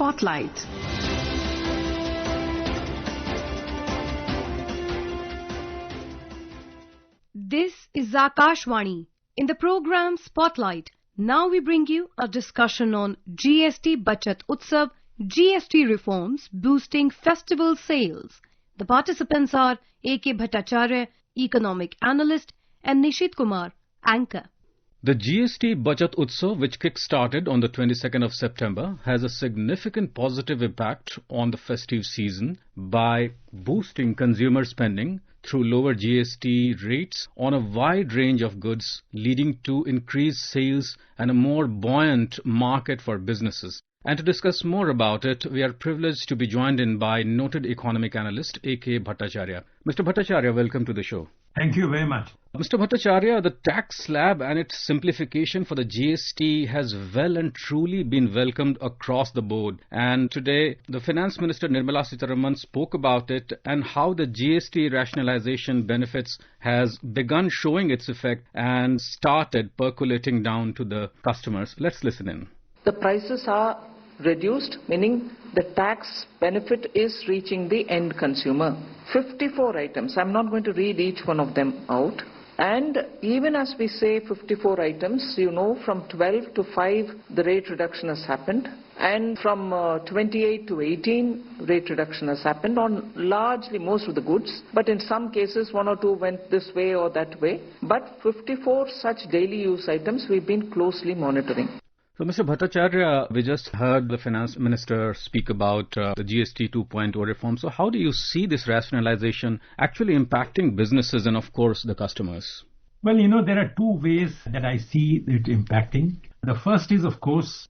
Spotlight. This is Akashvani. In the program Spotlight, now we bring you a discussion on GST Bachat Utsav, GST reforms boosting festival sales. The participants are A.K. Bhattacharya, economic analyst, and Nishit Kumar, anchor. The GST Bachat Utsav, which kick-started on the 22nd of September, has a significant positive impact on the festive season by boosting consumer spending through lower GST rates on a wide range of goods, leading to increased sales and a more buoyant market for businesses. And to discuss more about it, we are privileged to be joined in by noted economic analyst A.K. Bhattacharya. Mr. Bhattacharya, welcome to the show. Thank you very much. Mr. Bhattacharya, the tax slab and its simplification for the GST has well and truly been welcomed across the board. And today, the Finance Minister Nirmala Sitharaman spoke about it and how the GST rationalization benefits has begun showing its effect and started percolating down to the customers. Let's listen in. The prices are reduced, meaning the tax benefit is reaching the end consumer. 54 items, I'm not going to read each one of them out. And even as we say 54 items, you know, from 12 to 5 the rate reduction has happened, and from 28 to 18 rate reduction has happened on largely most of the goods, but in some cases one or two went this way or that way. But 54 such daily use items we've been closely monitoring. So, Mr. Bhattacharya, we just heard the Finance Minister speak about the GST 2.0 reform. So how do you see this rationalization actually impacting businesses and, of course, the customers? Well, there are two ways that I see it impacting. The first is, of course,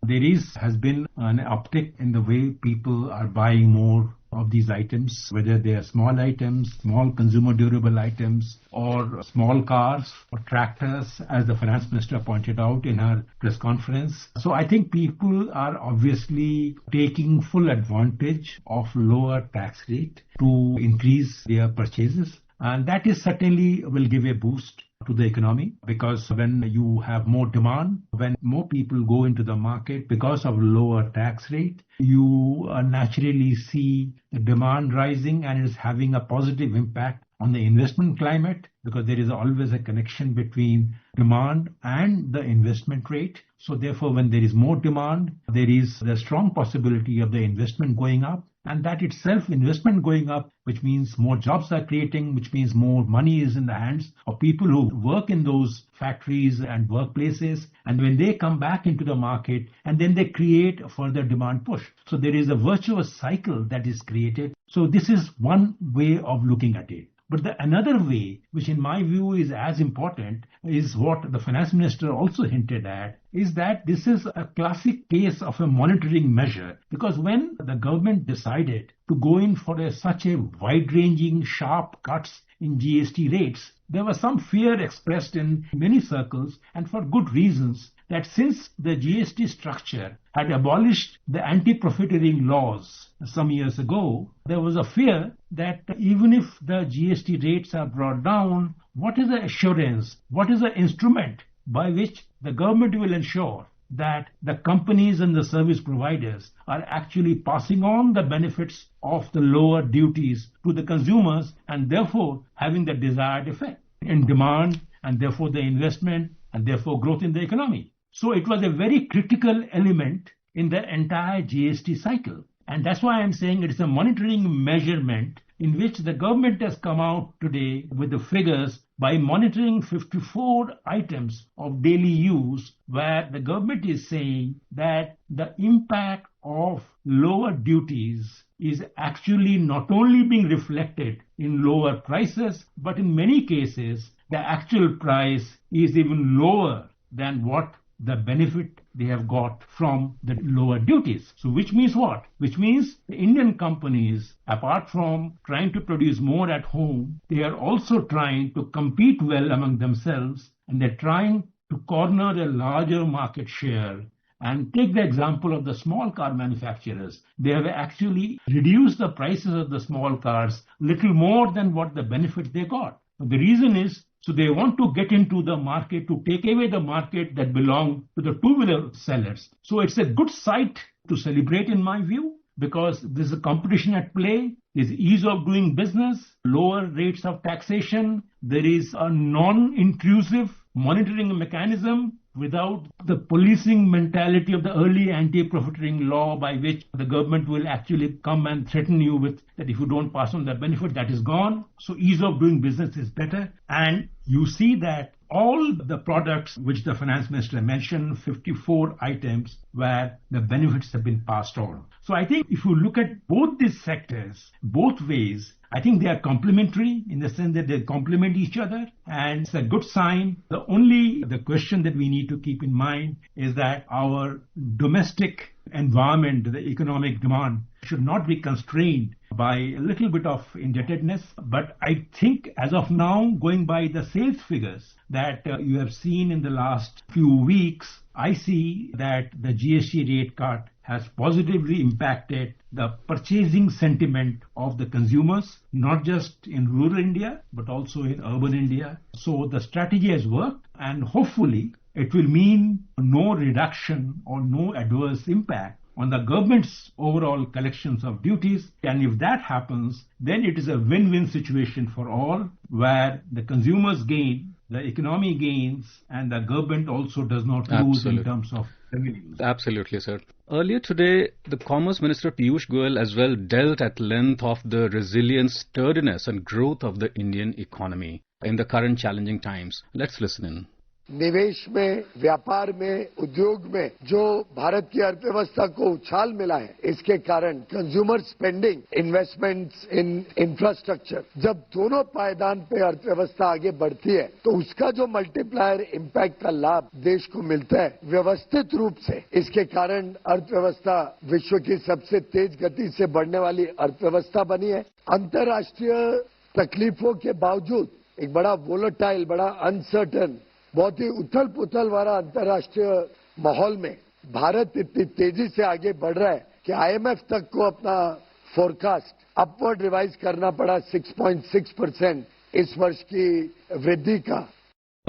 has been an uptick in the way people are buying more of these items, whether they are small items, small consumer durable items, or small cars or tractors, as the Finance Minister pointed out in her press conference. So I think people are obviously taking full advantage of lower tax rate to increase their purchases. And that is certainly will give a boost to the economy, because when you have more demand, when more people go into the market because of lower tax rate, you naturally see the demand rising, and is having a positive impact on the investment climate, because there is always a connection between demand and the investment rate. So therefore, when there is more demand, there is a strong possibility of the investment going up. And that itself, investment going up, which means more jobs are creating, which means more money is in the hands of people who work in those factories and workplaces. And when they come back into the market, and then they create a further demand push. So there is a virtuous cycle that is created. So this is one way of looking at it. But another way, which in my view is as important, is what the Finance Minister also hinted at, is that this is a classic case of a monitoring measure. Because when the government decided to go in for such a wide-ranging, sharp cuts in GST rates, there was some fear expressed in many circles, and for good reasons, that since the GST structure had abolished the anti-profiteering laws some years ago, there was a fear that even if the GST rates are brought down, what is the assurance, what is the instrument by which the government will ensure that the companies and the service providers are actually passing on the benefits of the lower duties to the consumers, and therefore having the desired effect in demand, and therefore the investment, and therefore growth in the economy. So it was a very critical element in the entire GST cycle. And that's why I'm saying it is a monitoring measurement in which the government has come out today with the figures by monitoring 54 items of daily use, where the government is saying that the impact of lower duties is actually not only being reflected in lower prices, but in many cases the actual price is even lower than what the benefit they have got from the lower duties. So which means what? Which means the Indian companies, apart from trying to produce more at home, they are also trying to compete well among themselves, and they're trying to corner a larger market share. And take the example of the small car manufacturers. They have actually reduced the prices of the small cars little more than what the benefit they got. The reason is So they want to get into the market to take away the market that belong to the two-wheeler sellers. So it's a good site to celebrate in my view, because there's a competition at play, there's ease of doing business, lower rates of taxation, there is a non-intrusive monitoring mechanism without the policing mentality of the early anti-profiteering law by which the government will actually come and threaten you with that if you don't pass on the benefit, that is gone. So ease of doing business is better. And you see that all the products which the finance minister mentioned, 54 items where the benefits have been passed on. So I think if you look at both these sectors, both ways, I think they are complementary in the sense that they complement each other, and it's a good sign. The question that we need to keep in mind is that our domestic environment, the economic demand, should not be constrained by a little bit of indebtedness. But I think as of now, going by the sales figures that you have seen in the last few weeks, I see that the GST rate cut has positively impacted the purchasing sentiment of the consumers, not just in rural India, but also in urban India. So the strategy has worked, and hopefully it will mean no reduction or no adverse impact on the government's overall collections of duties. And if that happens, then it is a win-win situation for all, where the consumers gain, the economy gains, and the government also does not lose in terms of revenues. Absolutely, sir. Earlier today, the Commerce Minister Piyush Goyal as well dealt at length of the resilience, sturdiness and growth of the Indian economy in the current challenging times. Let's listen in. निवेश में, व्यापार में, उद्योग में जो भारत की अर्थव्यवस्था को उछाल मिला है, इसके कारण consumer spending, investments in infrastructure, जब दोनों पायदान पे अर्थव्यवस्था आगे बढ़ती है तो उसका जो मल्टीप्लायर इम्पैक्ट का लाभ देश को मिलता है व्यवस्थित रूप से, इसके कारण अर्थव्यवस्था विश्व की सबसे तेज गति से बढ़ने वाली अर्थव्यवस्था बनी है। अंतर्राष्ट्रीय तकलीफों के बावजूद एक बड़ा वोलेटाइल, बड़ा अनसर्टन, बहुत ही उथल पुथल वाला अंतर्राष्ट्रीय माहौल में भारत इतनी तेजी से आगे बढ़ रहा है कि आईएमएफ तक को अपना फोरकास्ट अपवर्ड रिवाइज करना पड़ा 6.6% इस वर्ष की वृद्धि का।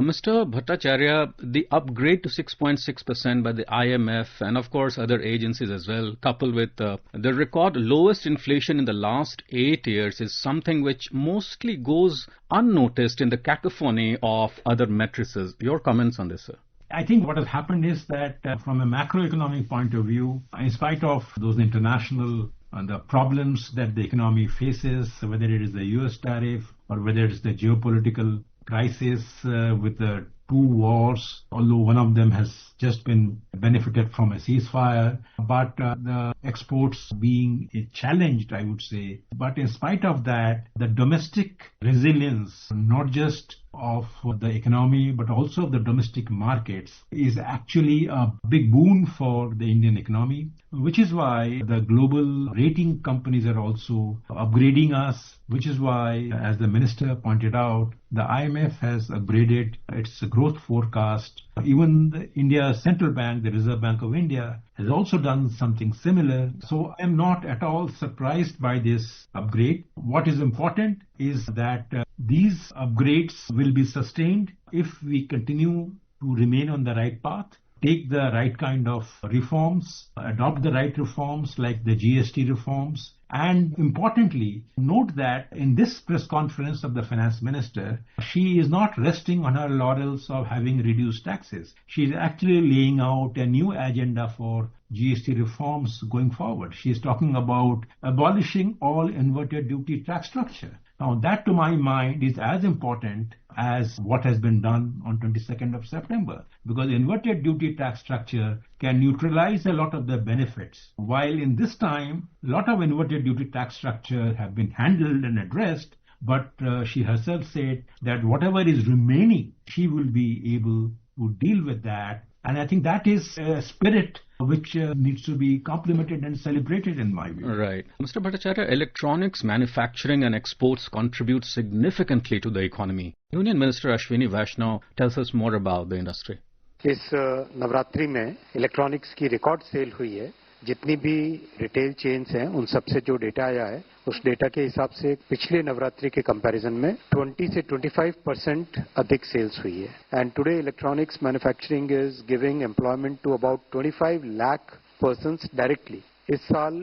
Mr. Bhattacharya, the upgrade to 6.6% by the IMF and of course other agencies as well, coupled with the record lowest inflation in the last 8 years, is something which mostly goes unnoticed in the cacophony of other matrices. Your comments on this, sir? I think what has happened is that from a macroeconomic point of view, in spite of those international the problems that the economy faces, whether it is the US tariff or whether it is the geopolitical crisis with the two wars, although one of them has just been benefited from a ceasefire, but the exports being challenged, I would say. But in spite of that, the domestic resilience, not just of the economy, but also of the domestic markets, is actually a big boon for the Indian economy, which is why the global rating companies are also upgrading us, which is why, as the minister pointed out, the IMF has upgraded its growth forecast. Even the India's central bank, the Reserve Bank of India, has also done something similar. So I am not at all surprised by this upgrade. What is important is that these upgrades will be sustained if we continue to remain on the right path, take the right kind of reforms, adopt the right reforms like the GST reforms. And importantly, note that in this press conference of the finance minister, she is not resting on her laurels of having reduced taxes. She is actually laying out a new agenda for GST reforms going forward. She is talking about abolishing all inverted duty tax structure. Now, that to my mind is as important as what has been done on 22nd of September, because inverted duty tax structure can neutralize a lot of the benefits. While in this time, a lot of inverted duty tax structure have been handled and addressed, but she herself said that whatever is remaining, she will be able to deal with that. And I think that is a spirit which needs to be complimented and celebrated in my view. Right. Mr. Bhattacharya, electronics manufacturing and exports contribute significantly to the economy. Union Minister Ashwini Vaishnaw tells us more about the industry. इस नवरात्रि में electronics की record cell हुई है। जितनी भी retail chains हैं उन सबसे जो डेटा आया है उस डेटा के हिसाब से पिछले नवरात्रि के कंपैरिजन में 20 से 25% अधिक सेल्स हुई है and today electronics manufacturing is giving employment to about 25 lakh persons directly. इस साल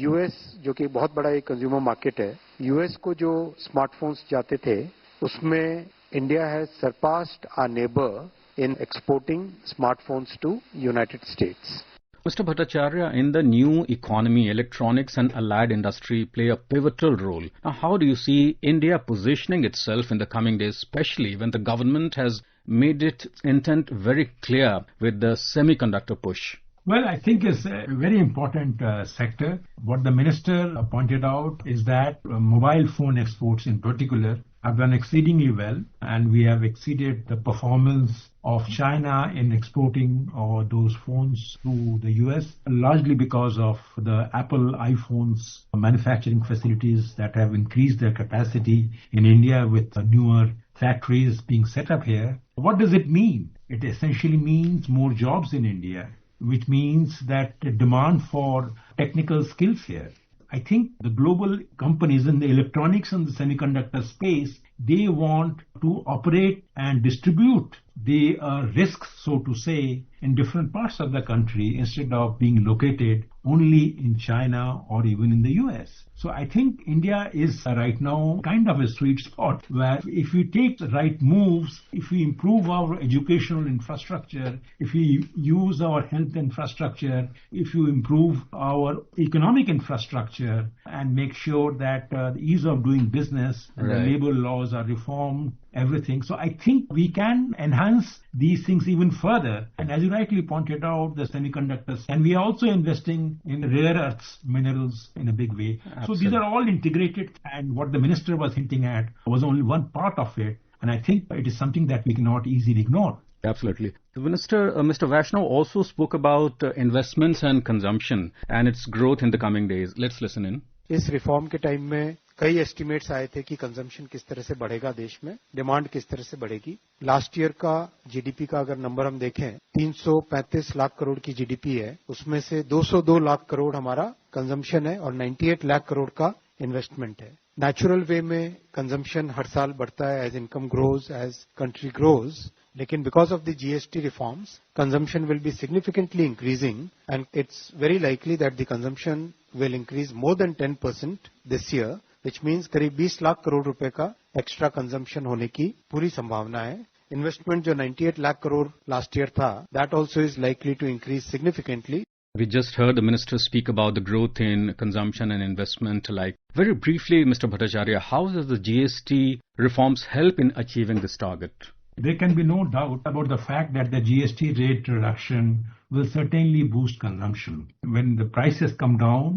यूएस जो कि बहुत बड़ा एक कंज्यूमर मार्केट है, यूएस को जो स्मार्टफोन्स जाते थे उसमें India has surpassed our neighbour in exporting smartphones to United States. Mr. Bhattacharya, in the new economy, electronics and allied industry play a pivotal role. Now, how do you see India positioning itself in the coming days, especially when the government has made its intent very clear with the semiconductor push? Well, I think it's a very important sector. What the minister pointed out is that mobile phone exports in particular have done exceedingly well, and we have exceeded the performance of China in exporting those phones to the US, largely because of the Apple iPhones manufacturing facilities that have increased their capacity in India with newer factories being set up here. What does it mean? It essentially means more jobs in India, which means that the demand for technical skills here. I think the global companies in the electronics and the semiconductor space, they want to operate and distribute the risks, so to say, in different parts of the country instead of being located only in China or even in the US. So I think India is right now kind of a sweet spot where if we take the right moves, if we improve our educational infrastructure, if we use our health infrastructure, if you improve our economic infrastructure and make sure that the ease of doing business and the labor laws are reformed, everything. So I think we can enhance these things even further. And as you rightly pointed out, the semiconductors, and we are also investing in rare earths minerals in a big way. Absolutely. So these are all integrated, and what the minister was hinting at was only one part of it. And I think it is something that we cannot easily ignore. Absolutely. The Minister, Mr. Vaishnav also spoke about investments and consumption and its growth in the coming days. Let's listen in. इस reform के time में कई estimates आए थे कि consumption किस तरह से बढ़ेगा देश में, डिमांड किस तरह से बढ़ेगी। लास्ट ईयर का जीडीपी का अगर नंबर हम देखें 335 लाख करोड़ की जीडीपी है, उसमें से 202 लाख करोड़ हमारा कंजम्पशन है और 98 लाख करोड़ का इन्वेस्टमेंट है। नेचुरल वे में कंजम्पशन हर साल बढ़ता है as income grows, as country grows, लेकिन because of the GST reforms consumption will be significantly increasing and it's very likely that the consumption will increase more than 10% this year, which means करीब 20 लाख करोड़ रुपए का extra consumption होने की पूरी संभावना है। Investment जो 98 लाख करोड़ लास्ट ईयर था, that also is likely to increase significantly. We just heard the Minister speak about the growth in consumption and investment. Like, very briefly, Mr. Bhattacharya, how does the GST reforms help in achieving this target? There can be no doubt about the fact that the GST rate reduction will certainly boost consumption. When the prices come down,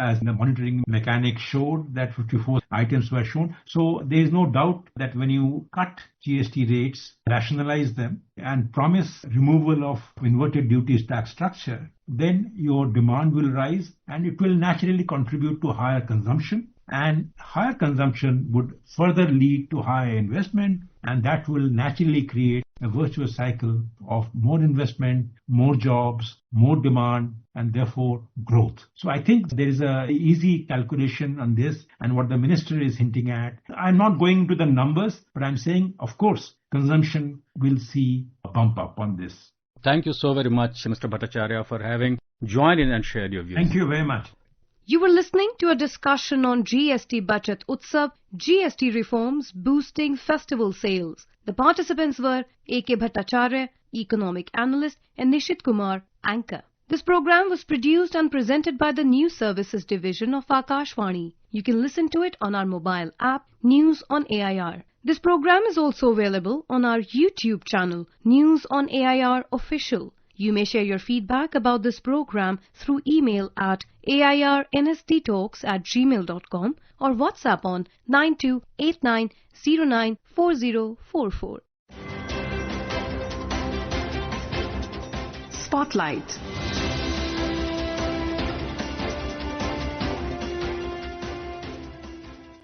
as the monitoring mechanics showed, that 54 items were shown. So there is no doubt that when you cut GST rates, rationalize them, and promise removal of inverted duties tax structure, then your demand will rise and it will naturally contribute to higher consumption. And higher consumption would further lead to higher investment, and that will naturally create a virtuous cycle of more investment, more jobs, more demand, and therefore growth. So I think there is a easy calculation on this, and what the minister is hinting at. I'm not going into the numbers, but I'm saying, of course, consumption will see a bump up on this. Thank you so very much, Mr. Bhattacharya, for having joined in and shared your views. Thank you very much. You were listening to a discussion on GST Bachat Utsav, GST reforms boosting festival sales. The participants were A.K. Bhattacharya, economic analyst, and Nishit Kumar, anchor. This program was produced and presented by the News Services Division of Akashvani. You can listen to it on our mobile app, News on AIR. This program is also available on our YouTube channel, News on AIR Official. You may share your feedback about this program through email at airnsttalks@gmail.com or WhatsApp on 9289094044. Spotlight.